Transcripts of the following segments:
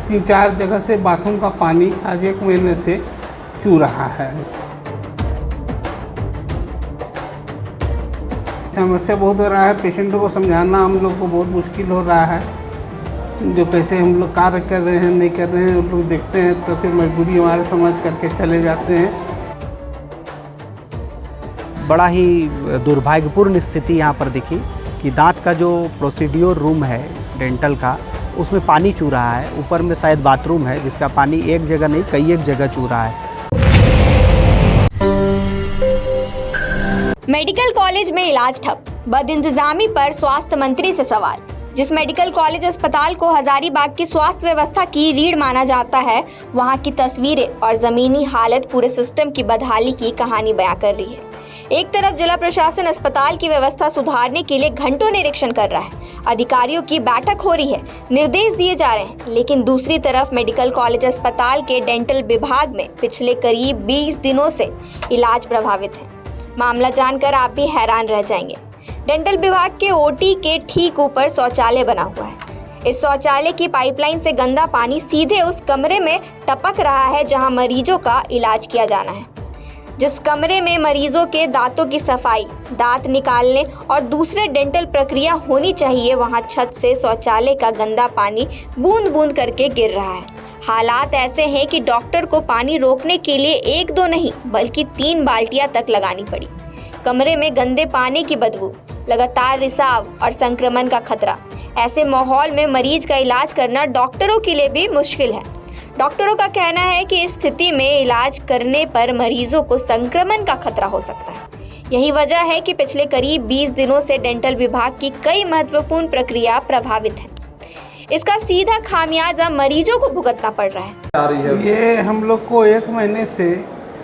3-4 जगह से बाथरूम का पानी आज 1 महीने से चू रहा है। समस्या बहुत हो रहा है, पेशेंटों को समझाना हम लोग को बहुत मुश्किल हो रहा है। जो कैसे हम लोग कार्य कर रहे हैं नहीं कर रहे हैं उन लोग देखते हैं तो फिर मजबूरी हमारे समझ करके चले जाते हैं। बड़ा ही दुर्भाग्यपूर्ण स्थिति यहाँ पर दिखी कि दांत का जो प्रोसीड्योर रूम है डेंटल का, उसमें पानी चू रहा है। ऊपर में शायद बाथरूम है जिसका पानी एक जगह नहीं कई एक जगह चू रहा है। मेडिकल कॉलेज में इलाज ठप, बदइंतजामी पर स्वास्थ्य मंत्री से सवाल। जिस मेडिकल कॉलेज अस्पताल को हजारीबाग की स्वास्थ्य व्यवस्था की रीढ़ माना जाता है, वहां की तस्वीरें और जमीनी हालत पूरे सिस्टम की बदहाली की कहानी बयां कर रही है। एक तरफ जिला प्रशासन अस्पताल की व्यवस्था सुधारने के लिए घंटों निरीक्षण कर रहा है, अधिकारियों की बैठक हो रही है, निर्देश दिए जा रहे हैं, लेकिन दूसरी तरफ मेडिकल कॉलेज अस्पताल के डेंटल विभाग में पिछले करीब 20 दिनों से इलाज प्रभावित है। मामला जानकर आप भी हैरान रह जाएंगे। डेंटल विभाग के ओटी के ठीक ऊपर शौचालय बना हुआ है। इस शौचालय की पाइपलाइन से गंदा पानी सीधे उस कमरे में टपक रहा है जहां मरीजों का इलाज किया जाना है। जिस कमरे में मरीजों के दांतों की सफाई, दांत निकालने और दूसरे डेंटल प्रक्रिया होनी चाहिए, वहां छत से शौचालय का गंदा पानी बूंद बूंद करके गिर रहा है। हालात ऐसे हैं कि डॉक्टर को पानी रोकने के लिए 1-2 नहीं बल्कि 3 बाल्टियां तक लगानी पड़ी। कमरे में गंदे पानी की बदबू, लगातार रिसाव और संक्रमण का खतरा। ऐसे माहौल में मरीज का इलाज करना डॉक्टरों के लिए भी मुश्किल है। डॉक्टरों का कहना है कि इस स्थिति में इलाज करने पर मरीजों को संक्रमण का खतरा हो सकता है। यही वजह है कि पिछले करीब 20 दिनों से डेंटल विभाग की कई महत्वपूर्ण प्रक्रिया प्रभावित है। इसका सीधा खामियाजा मरीजों को भुगतना पड़ रहा है। ये हम लोग को 1 महीने से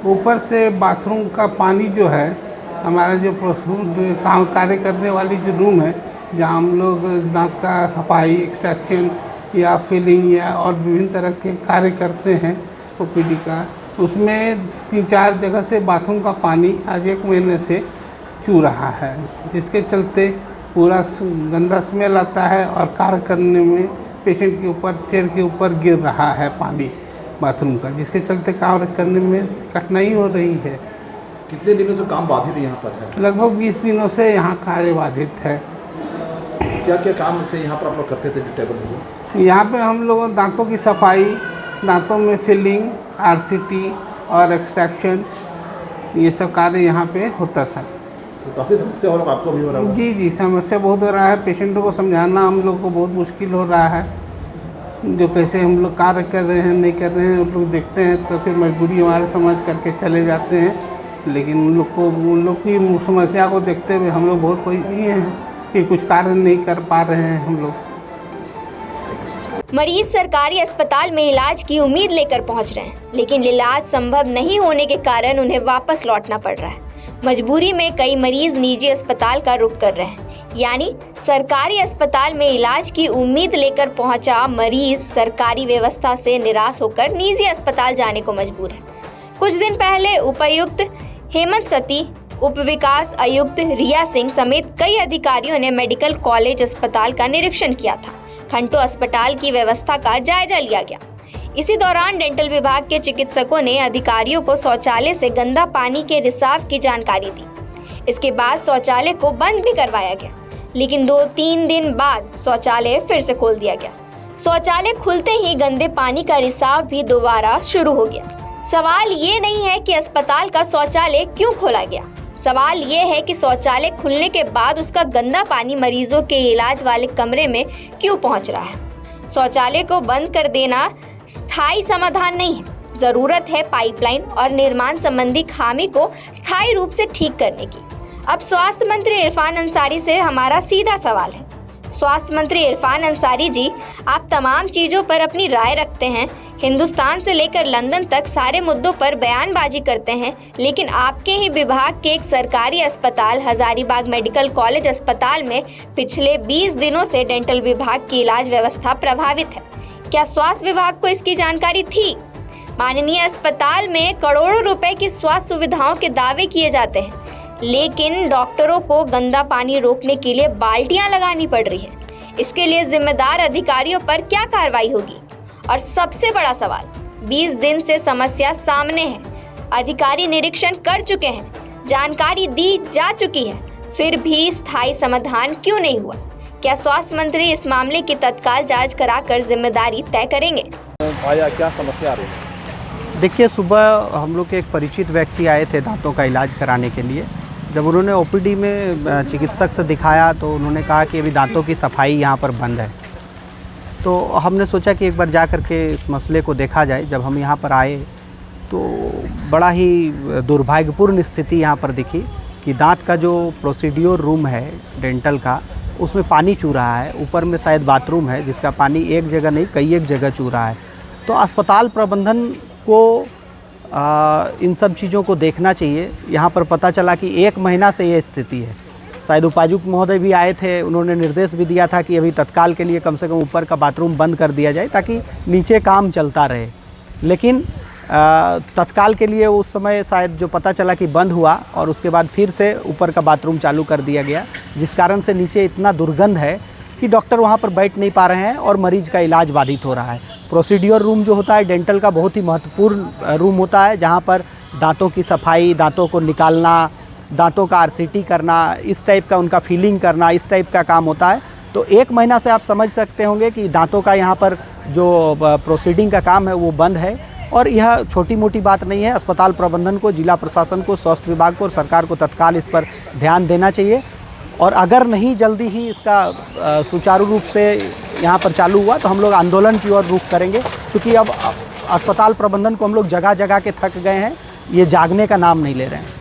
ऊपर से बाथरूम का पानी जो है, हमारा जो काम कार्य करने वाली जो रूम है जहाँ हम लोग दांत का सफाई, एक्सट्रैक्शन या फिलिंग या और विभिन्न तरह के कार्य करते हैं ओपीडी का, उसमें 3-4 जगह से बाथरूम का पानी आज 1 महीने से चू रहा है, जिसके चलते पूरा गंदा स्मेल आता है और कार्य करने में पेशेंट के ऊपर, चेयर के ऊपर गिर रहा है पानी बाथरूम का, जिसके चलते कार्य करने में कठिनाई हो रही है। कितने दिनों से काम बाधित यहाँ पर है? लगभग 20 दिनों से यहाँ कार्य बाधित है। क्या क्या काम से यहाँ पर आप लोग करते थे? टेबल यहाँ पे हम लोग दांतों की सफाई, दांतों में फिलिंग, आरसीटी और एक्सट्रैक्शन, ये सब कार्य यहाँ पे होता था। तो काफ़ी समस्या हो रहा है, आपको भी हो रहा है? जी, समस्या बहुत हो रहा है। पेशेंटों को समझाना हम लोग को बहुत मुश्किल हो रहा है। जो कैसे हम लोग कार्य कर रहे हैं नहीं कर रहे हैं उन लोग देखते हैं तो फिर मजबूरी हमारे समझ करके चले जाते हैं, लेकिन उन लोग की समस्या को देखते हुए हम लोग बहुत कोई नहीं है कि कुछ कार्य नहीं कर पा रहे हैं हम लोग। मरीज सरकारी अस्पताल में इलाज की उम्मीद लेकर पहुंच रहे हैं, लेकिन इलाज संभव नहीं होने के कारण उन्हें वापस लौटना पड़ रहा है। मजबूरी में कई मरीज निजी अस्पताल का रुख कर रहे हैं, यानी सरकारी अस्पताल में इलाज की उम्मीद लेकर पहुंचा मरीज सरकारी व्यवस्था से निराश होकर निजी अस्पताल जाने को मजबूर है। कुछ दिन पहले उपायुक्त हेमंत सती, उप विकास आयुक्त रिया सिंह समेत कई अधिकारियों ने मेडिकल कॉलेज अस्पताल का निरीक्षण किया था। घंटों अस्पताल की व्यवस्था का जायजा लिया गया। इसी दौरान डेंटल विभाग के चिकित्सकों ने अधिकारियों को शौचालय से गंदा पानी के रिसाव की जानकारी दी। इसके बाद शौचालय को बंद भी करवाया गया, लेकिन 2-3 दिन बाद शौचालय फिर से खोल दिया गया। शौचालय खुलते ही गंदे पानी का रिसाव भी दोबारा शुरू हो गया। सवाल ये नहीं है कि अस्पताल का शौचालय क्यों खोला गया, सवाल ये है कि शौचालय खुलने के बाद उसका गंदा पानी मरीजों के इलाज वाले कमरे में क्यों पहुंच रहा है। शौचालय को बंद कर देना स्थायी समाधान नहीं है, जरूरत है पाइपलाइन और निर्माण संबंधी खामी को स्थायी रूप से ठीक करने की। अब स्वास्थ्य मंत्री इरफान अंसारी से हमारा सीधा सवाल है। स्वास्थ्य मंत्री इरफान अंसारी जी, आप तमाम चीजों पर अपनी राय रखते हैं, हिंदुस्तान से लेकर लंदन तक सारे मुद्दों पर बयानबाजी करते हैं, लेकिन आपके ही विभाग के एक सरकारी अस्पताल हजारीबाग मेडिकल कॉलेज अस्पताल में पिछले 20 दिनों से डेंटल विभाग की इलाज व्यवस्था प्रभावित है। क्या स्वास्थ्य विभाग को इसकी जानकारी थी? माननीय अस्पताल में करोड़ों रुपए की स्वास्थ्य सुविधाओं के दावे किए जाते हैं, लेकिन डॉक्टरों को गंदा पानी रोकने के लिए बाल्टियां लगानी पड़ रही है। इसके लिए जिम्मेदार अधिकारियों पर क्या कार्रवाई होगी? और सबसे बड़ा सवाल, 20 दिन से समस्या सामने है, अधिकारी निरीक्षण कर चुके हैं, जानकारी दी जा चुकी है, फिर भी स्थायी समाधान क्यों नहीं हुआ? क्या स्वास्थ्य मंत्री इस मामले की तत्काल जांच कराकर जिम्मेदारी तय करेंगे? आया क्या समस्या आ रही है? देखिए, सुबह हम लोग के एक परिचित व्यक्ति आए थे दांतों का इलाज कराने के लिए। जब उन्होंने ओपीडी में चिकित्सक से दिखाया तो उन्होंने कहा कि अभी दांतों की सफाई यहाँ पर बंद है। तो हमने सोचा कि एक बार जा कर के इस मसले को देखा जाए। जब हम यहाँ पर आए तो बड़ा ही दुर्भाग्यपूर्ण स्थिति यहाँ पर दिखी कि दांत का जो प्रोसीड्योर रूम है डेंटल का, उसमें पानी चू रहा है। ऊपर में शायद बाथरूम है जिसका पानी एक जगह नहीं कई एक जगह चू रहा है। तो अस्पताल प्रबंधन को इन सब चीज़ों को देखना चाहिए। यहाँ पर पता चला कि 1 महीना से ये स्थिति है। शायद उपायुक्त महोदय भी आए थे, उन्होंने निर्देश भी दिया था कि अभी तत्काल के लिए कम से कम ऊपर का बाथरूम बंद कर दिया जाए ताकि नीचे काम चलता रहे। लेकिन तत्काल के लिए उस समय शायद जो पता चला कि बंद हुआ और उसके बाद फिर से ऊपर का बाथरूम चालू कर दिया गया, जिस कारण से नीचे इतना दुर्गंध है कि डॉक्टर वहाँ पर बैठ नहीं पा रहे हैं और मरीज का इलाज बाधित हो रहा है। प्रोसीड्योर रूम जो होता है डेंटल का बहुत ही महत्वपूर्ण रूम होता है, जहाँ पर दांतों की सफाई, दांतों को निकालना, दांतों का आरसीटी करना, इस टाइप का उनका फीलिंग करना, इस टाइप का काम होता है। तो 1 महीना से आप समझ सकते होंगे कि दांतों का यहाँ पर जो प्रोसीडिंग का काम है वो बंद है। और यह छोटी मोटी बात नहीं है। अस्पताल प्रबंधन को, जिला प्रशासन को, स्वास्थ्य विभाग को और सरकार को तत्काल इस पर ध्यान देना चाहिए। और अगर नहीं जल्दी ही इसका सुचारू रूप से यहाँ पर चालू हुआ तो हम लोग आंदोलन की ओर रुख करेंगे, क्योंकि अब अस्पताल प्रबंधन को हम लोग जगह जगह के थक गए हैं, ये जागने का नाम नहीं ले रहे हैं।